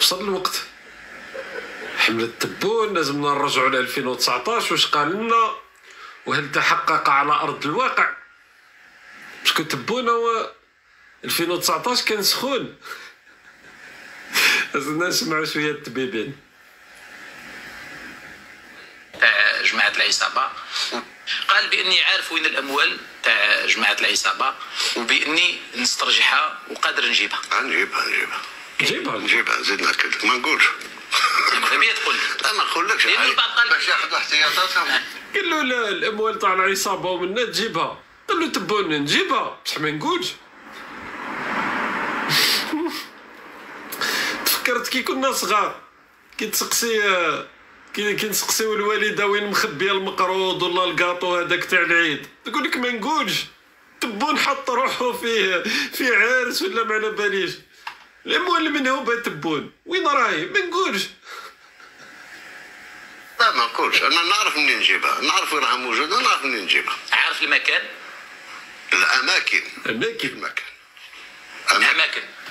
وصل الوقت. حملة تبون لازمنا نرجعوا ل 2019 واش قال لنا وهل تحقق على ارض الواقع. باسكو تبون هو 2019 كان سخون. لازمنا نسمعوا شويه التبيبين تاع جماعه العصابه. قال باني عارف وين الاموال تاع جماعه العصابه وباني نسترجعها وقادر نجيبها. نجيبها زيد ناكد ما نقولش. ماذا بيا تقول لي؟ لا ما نقولكش باش ياخذوا احتياطاتهم. قال له لا الاموال تاع العصابه ومنا تجيبها. قال له تبون نجيبها بصح ما نقولش. تفكرت كي كنا صغار كي نسقسيو الوالده وين مخبيه المقروض ولا الكاطو هذاك تاع العيد تقول لك ما نقولش. تبون حط روحو في عرس ولا ما على باليش. الاموال منهوبه تبون وين راهي ما نقولش. لا ما نقولش انا نعرف منين نجيبها نعرف وين راها موجوده نعرف منين نجيبها. عارف المكان الاماكن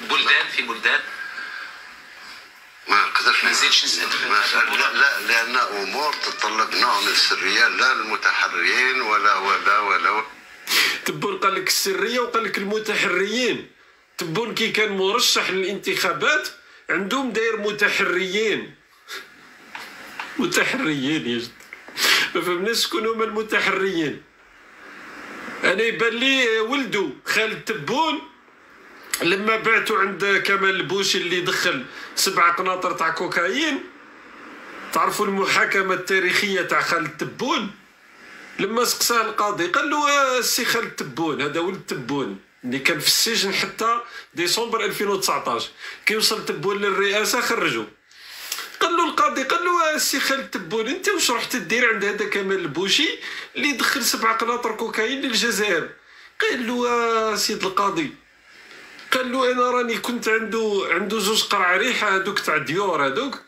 بلدان في بلدان ما نقدرش نزيدش نسال. لا لان امور تتطلب نوع من السريه لا للمتحريين ولا تبون قال لك السريه وقال لك المتحريين. تبون كي كان مرشح للانتخابات عندهم داير متحريين يجد ما فهمناش شكون هما المتحريين. انا يبان لي ولدو خالد تبون لما بعتو عند كمال البوشي اللي دخل 7 قناطر تاع كوكايين. تعرفوا المحاكمه التاريخيه تاع خالد تبون لما سقساه القاضي قال له السي خالد تبون هذا ولد تبون اللي كان في السجن حتى ديسمبر 2019 كي وصل تبون للرئاسه خرجوا. قال له القاضي قال له السي خالد تبون انت واش رحت دير عند هذا كمال البوشي اللي دخل 7 قناطر كوكايين للجزائر. قال له سيد القاضي قال له انا راني كنت عنده 2 قرع ريحه هذوك تاع ديور هذوك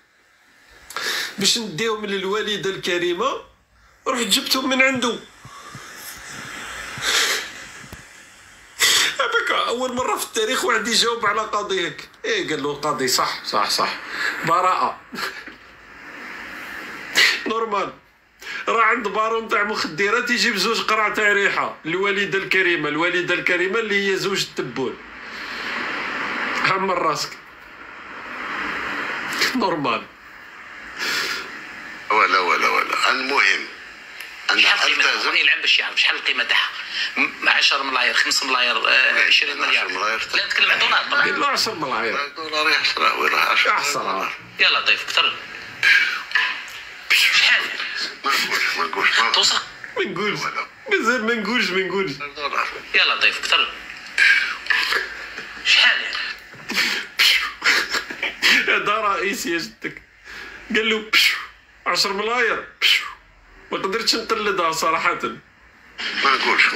باش نديهم للوالده الكريمه رحت جبتهم من عنده. هذاك اول مره في التاريخ واحد يجاوب على قاضي هيك. قال له القاضي صح براءه. نورمال راه عند بارون تاع مخدرات يجيب 2 قرع تاع ريحه الوالده الكريمه اللي هي زوج تبون. حمل راسك نورمال. ولا المهم شحال القيمه يلعب باش يعرف شحال القيمه تاعها. 10 ملاير 5 ملاير 20 مليار. لا نتكلم عن دولار طبعا. قال له 10 ملاير دولار يحصل وين راه 10 يا لطيف اكثر. شحال ما نقولش توصل ما نقولش مازال ما نقولش يا لطيف اكثر. شحال هذا رئيس يا جدك قال له 10 ملاير ما قدرتش نقلدها صراحه. ما نقولش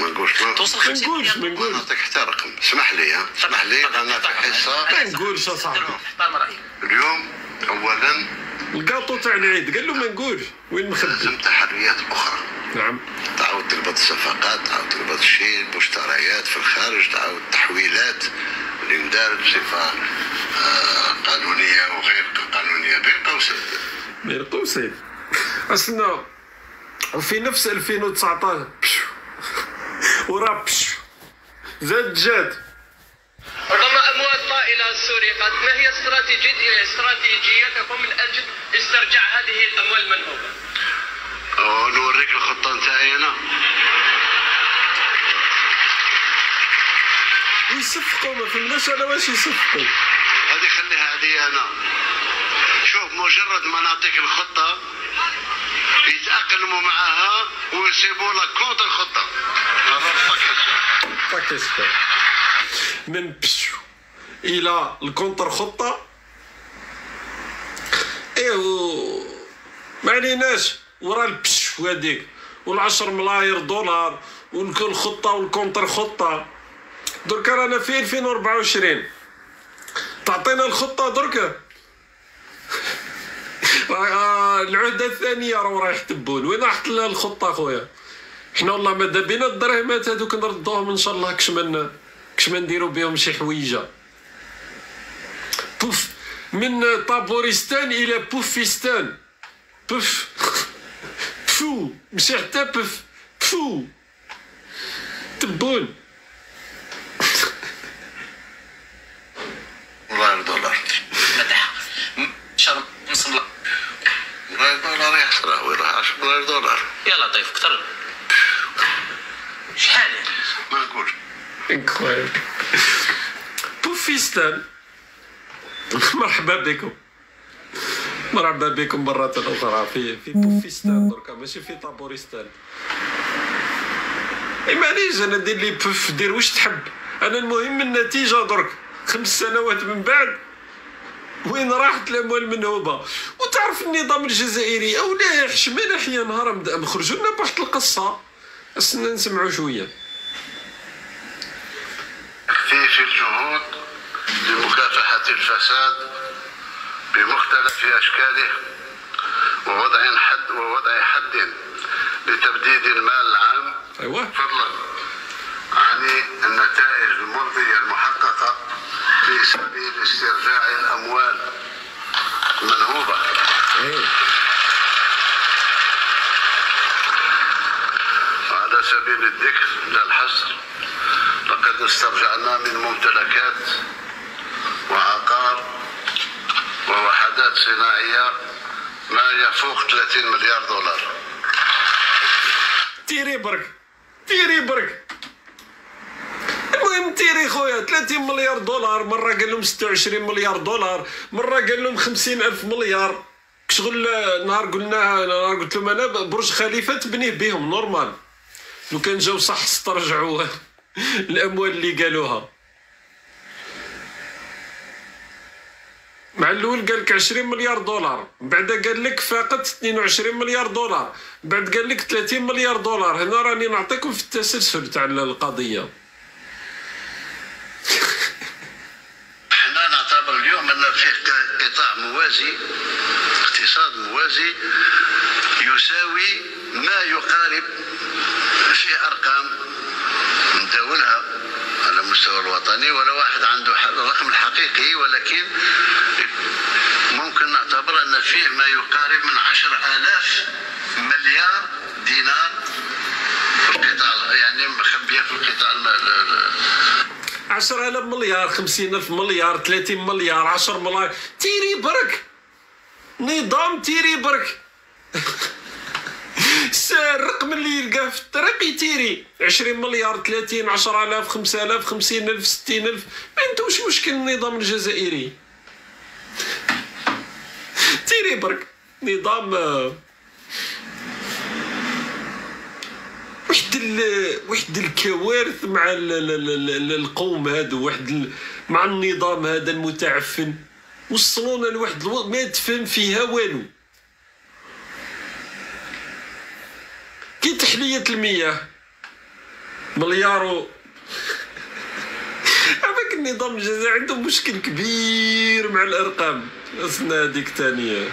توصل 50 مليار. ما نقولش نعطيك حتى رقم. اسمح لي انا في حصه ما نقولش اصاحبي. احترم رايي. اليوم اولا الكاطو تاع العيد قال له ما نقولش وين مخبي. لازم تحريات اخرى. نعم تعاود تربط الصفقات تعاود تربط الشيء مشتريات في الخارج تعاود تحويلات اللي مدارت بصفه قانونيه وغير قانونيه بين قوسين أصلنا وفي نفس 2019 وراه زاد رغم أموال طائلة سرقت ما هي استراتيجيتكم من أجل استرجاع هذه الأموال المنهوبة؟ نوريك الخطة نتاعي أنا. يصفقوا ما فهمناش على واش يصفقوا. هذه خليها هذه أنا. شوف مجرد ما نعطيك الخطة يتأقلموا معها ويسيبوا لك كونت الخطة. باكيستا من بشو الى الكونتر خطة. ما عليناش ورا البشو هذيك وال10 ملاير دولار والكل خطة والكونتر خطة. دركا رانا في 2024 تعطينا الخطة دركا. العهدة الثانية رايح تبون وين راحت الخطة خويا. حنا والله ماذا بينا الدراهمات هذوك نردوهم ان شاء الله كش ما نديرو بهم شي حويجه. بوف من طابورستان الى بوفيستان. بف فو مشي حتى بف فو تبون. ملاير دولار مدح شرم نص ملاير دولار يحصل وين راح 10 ملاير دولار. يا لطيف كثر شحال ما نقولش. انكرويبل. بوفيستان مرحبا بكم، مرحبا بكم مرة أخرى في بوفيستان دركا ماشي في طابورستان. معليش أنا دير لي بوف دير واش تحب، أنا المهم النتيجة درك 5 سنوات من بعد وين راحت الأموال المنهوبة. وتعرف النظام الجزائري أو لا حشمان أحيا نهار خرجوا لنا بواحد القصة أسنا نسمعوا شوية. في الجهود لمكافحة الفساد بمختلف أشكاله ووضع حد لتبديد المال العام. أيوة. فضلا عن النتائج المرضية المحققة في سبيل استرجاع الأموال المنهوبة. وعلى سبيل الذكر لا الحصر لقد استرجعنا من ممتلكات وعقار ووحدات صناعية ما يفوق 30 مليار دولار. تيري برك تيري برك. المهم تيري خويا 30 مليار دولار، مرة قال لهم 26 مليار دولار، مرة قال لهم 50,000 مليار. شغل نهار قلت لهم أنا برج خليفة تبنيه بهم نورمال، لو كان جاو صح استرجعوا الأموال اللي قالوها. مع الأول قال لك 20 مليار دولار، بعد قال لك فقط 22 مليار دولار، بعد قال لك 30 مليار دولار. هنا راني نعطيكم في التسلسل تاع القضية. احنا نعتبر اليوم أن فيه قطاع موازي، اقتصاد موازي يساوي ما يقارب، فيه أرقام نداولها على المستوى الوطني ولا واحد عنده الرقم الحقيقي، ولكن ممكن نعتبر أن فيه ما يقارب من 10,000 مليار دينار في القطاع، يعني مخبية في القطاع 10,000 مليار، 50,000 مليار، 30 مليار، 10 ملاير. تيري برك نظام تيري برك. الرقم اللي يلقاه في الطريق يتيري 20 مليار، 30، 10,000، 5,000، 50,000، 60,000. ما عندوش مشكل النظام الجزائري. تيري برك نظام واحد الكوارث مع القوم هادو، مع النظام هذا المتعفن. وصلونا لواحد ما تفهم فيها والو. كي تحلية المياه مليار هذاك النظام الجزائري عنده مشكل كبير مع الارقام. اسنا هذيك ثانيه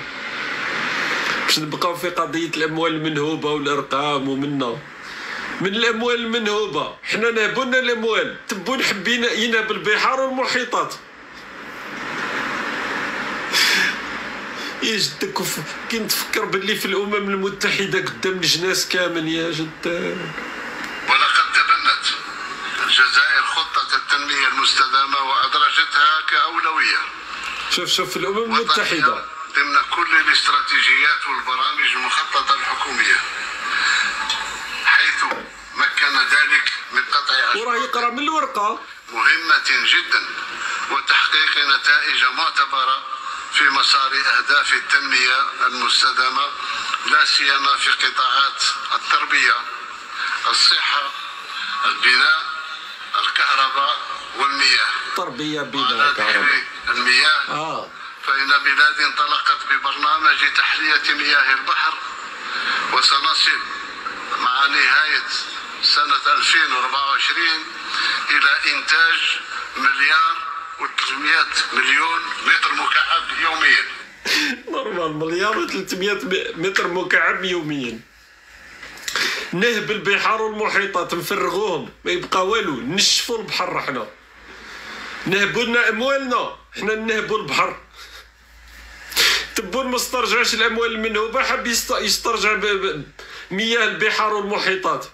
باش نبقاو في قضيه الاموال المنهوبه والارقام. ومنا من الاموال المنهوبه حنا نهبونا الاموال، تبون حبينا ينهب البحار والمحيطات. يا جدك كي نتفكر باللي في الامم المتحده قدام الجناس كامل يا جدك. ولقد تبنت الجزائر خطة التنمية المستدامة وأدرجتها كأولوية. شوف في الامم المتحده ضمن كل الاستراتيجيات والبرامج المخططة الحكومية، حيث مكن ذلك من قطع وراه يقرا من الورقه مهمة جدا وتحقيق نتائج معتبرة في مسار أهداف التنمية المستدامة، لا سيما في قطاعات التربية، الصحة، البناء، الكهرباء والمياه. تربية بناء كهرباء المياه. فإن بلاد انطلقت ببرنامج تحلية مياه البحر، وسنصل مع نهاية سنة 2024 إلى إنتاج 1,300 مليون متر مكعب يوميا. نورمال 1,300 متر مكعب يوميا. نهب البحار والمحيطات نفرغوهم ما يبقى والو، نشفوا البحر. حنا نهبوا لنا اموالنا، حنا نهبوا البحر. تبون ما استرجعش الاموال المنهوبه، حب يسترجع مياه البحار والمحيطات.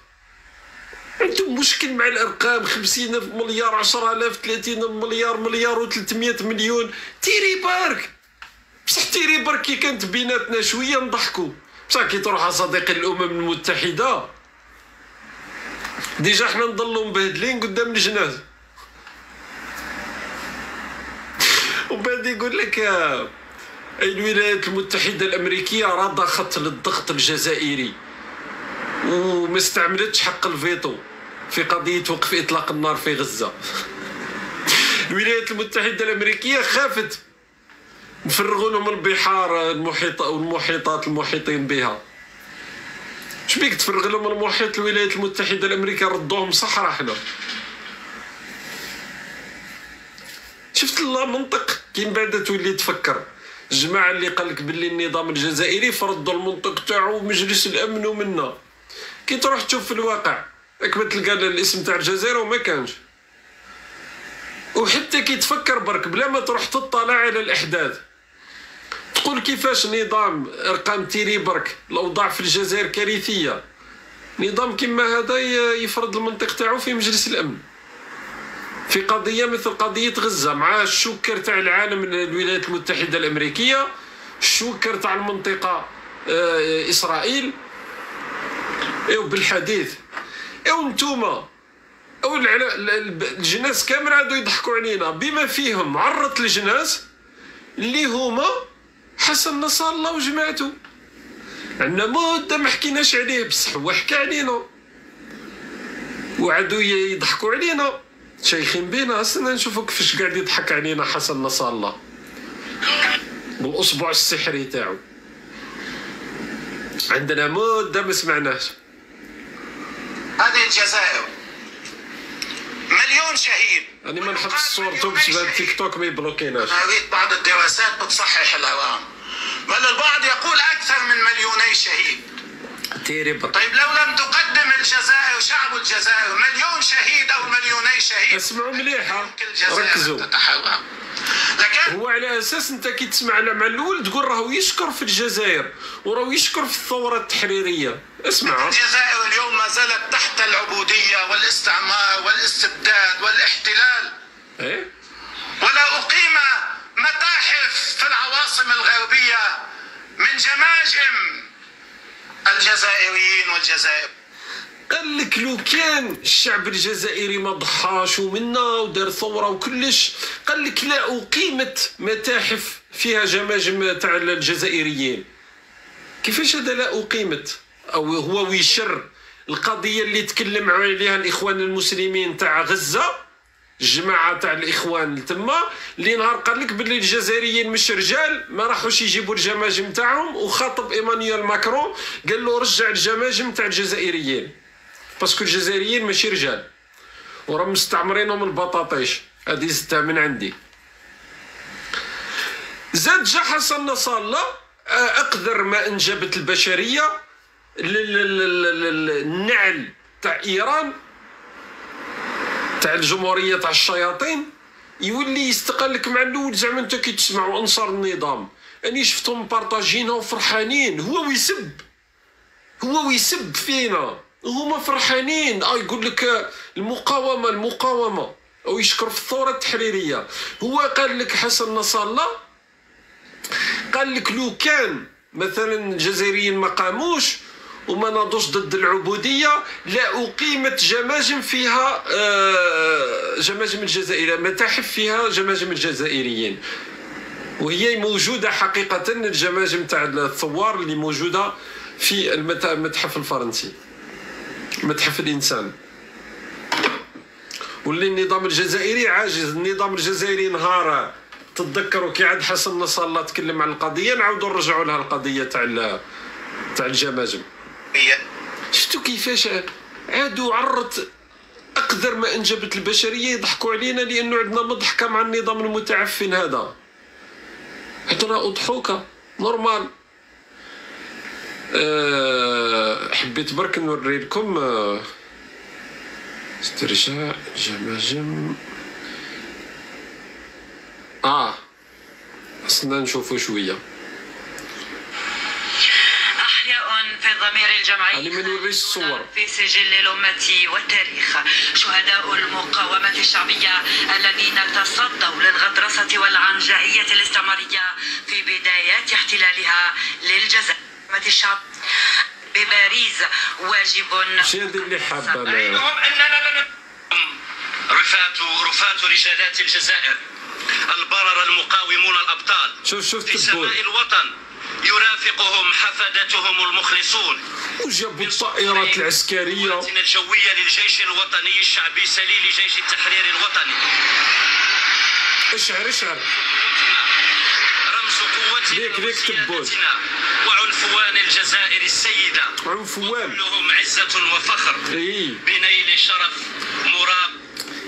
عندهم مشكل مع الارقام، 50,000 مليار، 10,000، 30 مليار، مليار و300 مليون. تيري بارك، بصح تيري بارك كي كانت بيناتنا شويه نضحكوا، بصح كي تروح صديقي الامم المتحده ديجا حنا نضلوا مبهدلين قدام الجناز. وبعد يقول لك الولايات المتحده الامريكيه رضخت للضغط الجزائري وما استعملتش حق الفيتو في قضيه وقف اطلاق النار في غزه. الولايات المتحده الامريكيه خافت نفرغوا لهم البحار والمحيطات المحيطين بها. اش بيك تفرغ لهم المحيط؟ الولايات المتحده الامريكيه ردوهم صحراء. حنا شفت الله منطق كي من بعد تولي تفكر. الجماعه اللي قال لك باللي النظام الجزائري فرضوا المنطق تاعو مجلس الامن ومنا، كي تروح تشوف في الواقع راك تلقى الاسم تاع الجزائر وما كانش. وحتى كي تفكر برك بلا ما تروح تطلع على الاحداث تقول كيفاش نظام ارقام تيري برك الاوضاع في الجزائر كارثيه، نظام كما هذا يفرض المنطق تاعو في مجلس الامن في قضيه مثل قضيه غزه مع الشوكر تاع العالم الولايات المتحده الامريكيه، الشوكر تاع المنطقه اسرائيل. ايوا بالحديث ايوا نتوما او الجناس كامل عادوا يضحكوا علينا بما فيهم عرة الجناس اللي هما حسن نصر الله وجماعته. عندنا مده ما حكيناش عليه بصح هو حكى علينا وعادوا يضحكوا علينا شيخين بينا. اصلا نشوفوا كيفاش قاعد يضحك علينا حسن نصر الله بالاصبع السحري تاعو. عندنا مده ما سمعناش. هذه الجزائر مليون شهيد. أنا ما نحط صورته باش التيك توك ما يبلوكيناش. قريت بعض الدراسات بتصحح الأرقام، بل البعض يقول أكثر من مليوني شهيد. تيري برك. طيب لو لم تقدم الجزائر شعب الجزائر مليون شهيد أو مليوني شهيد، اسمعوا مليح ركزوا. لكن هو على اساس انت كي تسمع مع الاول تقول راهو يشكر في الجزائر وراهو يشكر في الثوره التحريريه. اسمع، الجزائر اليوم ما زالت تحت العبوديه والاستعمار والاستبداد والاحتلال. ايه ولا أقيم متاحف في العواصم الغربيه من جماجم الجزائريين والجزائر. قال لك لو كان الشعب الجزائري ما ضحاش ومنا ودار ثوره وكلش، قال لك لا أقيمت متاحف فيها جماجم تاع الجزائريين. كيفاش هذا لا أقيمت؟ او هو ويشر القضيه اللي تكلم عليها الاخوان المسلمين تاع غزه، الجماعه تاع الاخوان تما اللي نهار قال لك باللي الجزائريين مش رجال ما راحوش يجيبوا الجماجم تاعهم، وخاطب ايمانويل ماكرون قال له رجع الجماجم تاع الجزائريين باسكو الجزائريين ماشي رجال وراهم مستعمرينهم البطاطيش. هذه زدتها من عندي. زاد جا حسن نصر الله اقدر ما انجبت البشريه النعل تاع ايران تاع الجمهوريه تاع الشياطين يولي يستقلك مع الاول. زعما انت كي تسمعوا انصار النظام اني شفتهم بارطاجينها وفرحانين، هو ويسب فينا وهما فرحانين. يقول لك المقاومه او يشكر في الثوره التحريريه. هو قال لك حسن نصر الله قال لك لو كان مثلا الجزائريين ما قاموش وما ناضوش ضد العبوديه لا أقيمت جماجم فيها جماجم الجزائريين، متاحف فيها جماجم الجزائريين. وهي موجوده حقيقه الجماجم تاع الثوار اللي موجوده في المتحف الفرنسي، متحف الانسان. واللي النظام الجزائري عاجز. النظام الجزائري نهار تتذكروا كي عاد حسن نصر الله تكلم عن القضيه نعاودوا نرجعوا لها القضيه تاع الجماجم. شفتوا كيفاش عادوا عرت اقدر ما انجبت البشريه يضحكوا علينا لانه عندنا مضحكه مع النظام المتعفن هذا. عندنا اضحوكه نورمال. حبيت برك نوري لكم استرجاع جماجم. خصنا نشوفوا شويه. الضمير الجمعي أنا ما نوريش الصور. في سجل الأمة والتاريخ. شهداء المقاومة الشعبية الذين تصدوا للغطرسة والعنجهية الاستعمارية في بدايات احتلالها للجزائر. الشعب بباريس واجب شي هذه اللي حابة أننا رفات رجالات الجزائر البرر المقاومون الأبطال شوف في تبون سماء الوطن يرافقهم حفدتهم المخلصون وجابوا الطائرات العسكرية قواتنا الجوية للجيش الوطني الشعبي سليل جيش التحرير الوطني. اشعر رمز قوتنا ليك تبون. وسيادتنا وعنفوان الجزائر السيدة عنفوان كلهم عزة وفخر بنيل شرف مراب.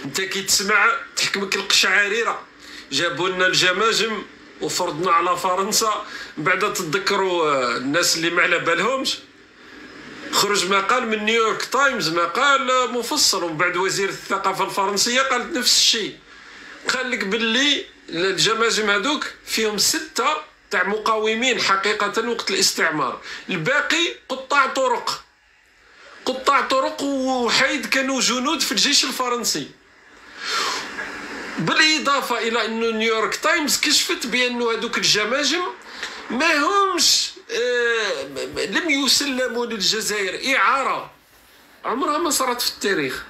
انت كي تسمع تحكمك القشعريرة. جابوا لنا الجماجم وفرضنا على فرنسا. من بعد تتذكروا الناس اللي ما على بالهمش خرج مقال من نيويورك تايمز مقال مفصل، ومن بعد وزير الثقافة الفرنسية قالت نفس الشيء. قال لك باللي الجماجم هذوك فيهم 6 تاع مقاومين حقيقة وقت الاستعمار، الباقي قطاع طرق وحيد كانوا جنود في الجيش الفرنسي. بالإضافة إلى أن نيويورك تايمز كشفت بأن هذوك الجماجم ما همش لم يسلموا للجزائر إعارة، عمرها ما صارت في التاريخ.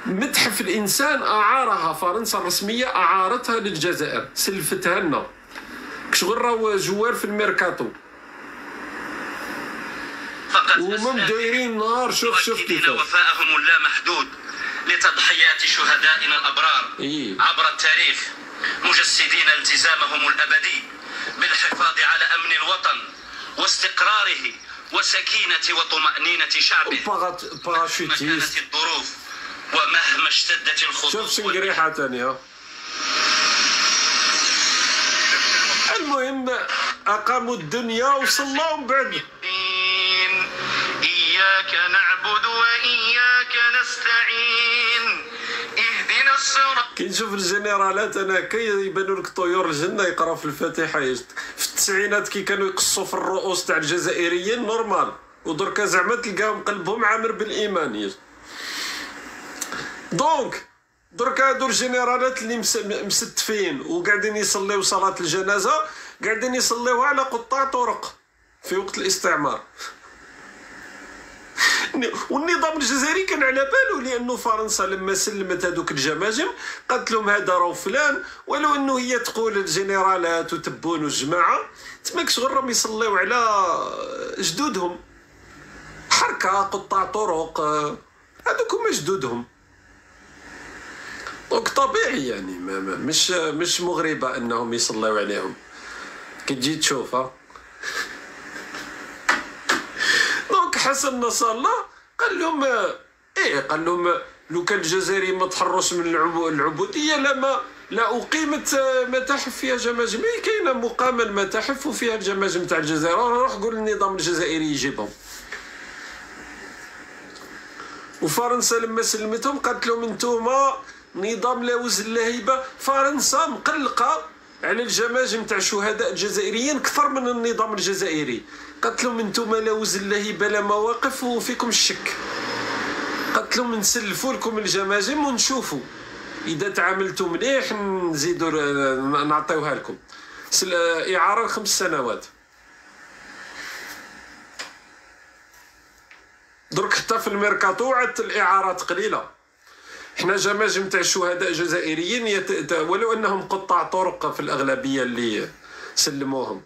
متحف الإنسان أعارها فرنسا الرسمية، أعارتها للجزائر، سلفتها لنا كشغل راهو جوار في الميركاتو. وهم دايرين نهار شوف كيفاش وفاءهم اللامحدود لتضحيات شهدائنا الأبرار عبر التاريخ، مجسدين التزامهم الأبدي بالحفاظ على أمن الوطن واستقراره وسكينة وطمأنينة شعبه مهما كانت الظروف ومهما اشتدت الخطوط. شوف شنقريحة تانية. المهم أقاموا الدنيا وصلوا من بعد. إياك نعبد وإياك نستعين اهدنا الصراط. كي نشوف الجنرالات انا كيبانوا لك طيور الجنه يقراو في الفاتحه. في التسعينات كي كانوا يقصوا في الرؤوس تاع الجزائريين نورمال، ودركا زعما تلقاهم قلبهم عامر بالايمان. دونك دركا هادو الجنرالات اللي مستفين وقاعدين يصليو صلاه الجنازه قاعدين يصليوها على قطاع طرق في وقت الاستعمار. والنظام الجزائري كان على باله، لانه فرنسا لما سلمت هذوك الجماجم قالت لهم هذا راهو فلان، ولو انه هي تقول الجنرالات وتبون والجماعه تماك شغل راهم يصليو على جدودهم، حركه قطاع طرق هذوك هما جدودهم. دونك طبيعي يعني مش مغربه انهم يصليو عليهم. كي تجي تشوفها حسن نصر الله قال لهم قال لهم لو كان الجزائري ما تحرش من العبوديه لا اقيمت متاحف فيها جماجم. كاينه مقامه المتاحف وفيها الجماجم تاع الجزائر، روح قول النظام الجزائري يجيبهم. وفرنسا لما سلمتهم قالت لهم انتوما نظام لا وزن لا هيبه. فرنسا مقلقه على الجماجم تاع الشهداء الجزائريين اكثر من النظام الجزائري. قالت لهم انتم لا وزن لا هيبه لا مواقف وفيكم الشك. قالت لهم نسلفوا لكم الجماجم ونشوفوا اذا تعاملتوا مليح نزيدوا نعطيوها لكم. اعاره 5 سنوات. درك حتى في الميركاتو عادت الاعارات قليله. احنا جماجم تاع الشهداء الجزائريين ولو انهم قطاع طرق في الاغلبيه اللي سلموهم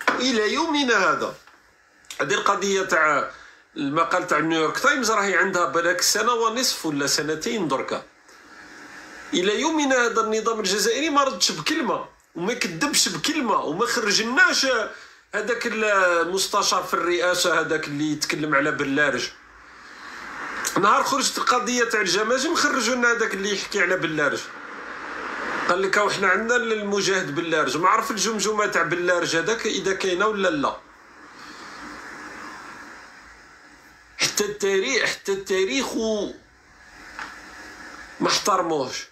الى يومنا هذا. هذه القضيه تاع المقال تاع نيويورك تايمز راهي عندها بالك سنه ونصف ولا سنتين دركا. الى يومنا هذا النظام الجزائري ما ردش بكلمه وما كذبش بكلمه وما خرجناش هذاك المستشار في الرئاسه هذاك اللي يتكلم على بلارج. نهار خرجت القضيه تاع الجماجم خرجوا لنا هذاك اللي يحكي على بلارج، قال لك احنا عندنا المجاهد بلارج. ما عرف الجمجمه تاع بلارج هذاك اذا كاينه ولا لا. حتى التاريخ ما احترموهش.